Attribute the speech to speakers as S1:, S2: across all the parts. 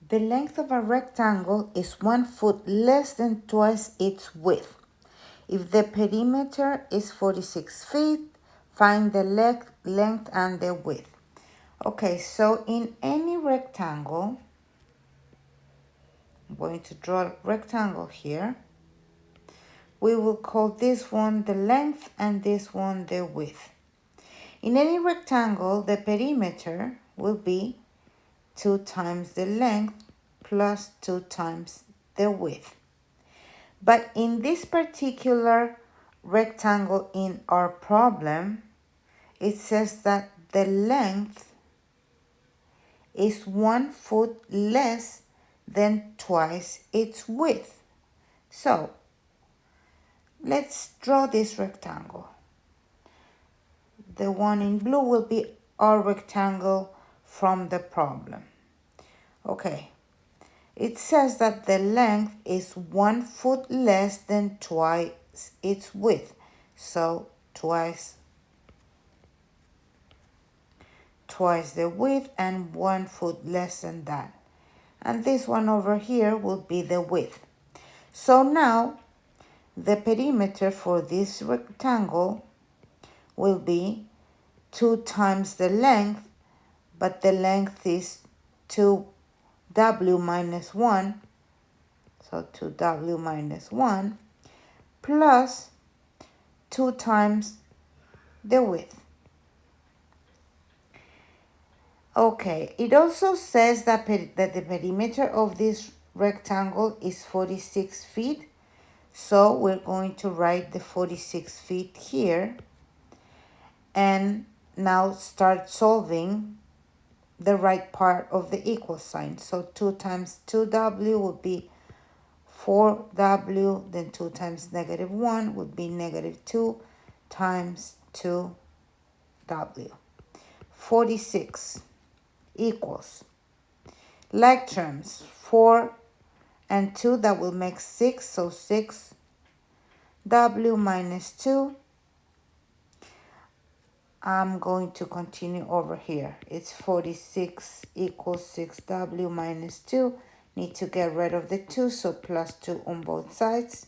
S1: The length of a rectangle is 1 foot less than twice its width. If the perimeter is 46 feet, find the length and the width. Okay, so in any rectangle, I'm going to draw a rectangle here. We will call this one the length and this one the width. In any rectangle, the perimeter will be 2 times the length plus 2 times the width. But in this particular rectangle in our problem, it says that the length is 1 foot less than twice its width. So let's draw this rectangle. The one in blue will be our rectangle from the problem. Okay, it says that the length is 1 foot less than twice its width. So twice the width and 1 foot less than that. And this one over here will be the width. So now the perimeter for this rectangle will be 2 times the length, but the length is 2w minus 1, so 2w minus 1, plus 2 times the width. Okay, it also says that the perimeter of this rectangle is 46 feet, so we're going to write the 46 feet here, and now start solving the right part of the equal sign. So 2 times 2w would be 4w, then 2 times negative 1 would be negative 2 times 2w. 46 equals, like terms, 4 and 2, that will make 6, so 6w minus 2. I'm going to continue over here. It's 46 equals 6w minus 2. Need to get rid of the 2, so plus 2 on both sides.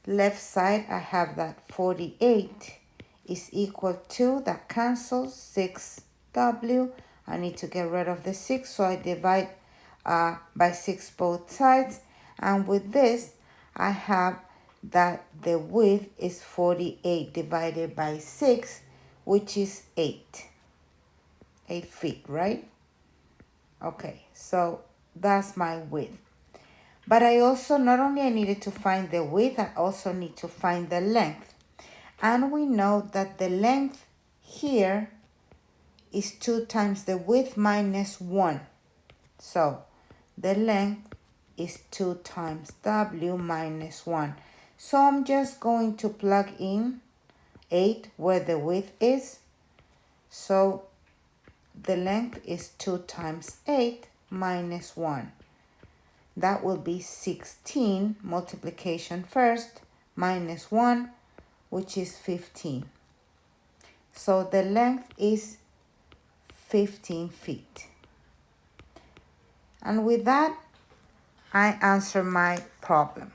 S1: Left side, I have that 48 is equal to, that cancels, 6w. I need to get rid of the 6, so I divide by 6 both sides. And with this, I have that the width is 48 divided by 6, which is 8 feet, right? Okay, so that's my width. But I also, not only I needed to find the width, I also need to find the length. And we know that the length here is 2 times the width minus 1. So the length is 2 times w minus 1. So I'm just going to plug in 8 where the width is. So the length is 2 times 8 minus 1. That will be 16, multiplication first, minus 1, which is 15. So the length is 15 feet. And with that, I answer my problem.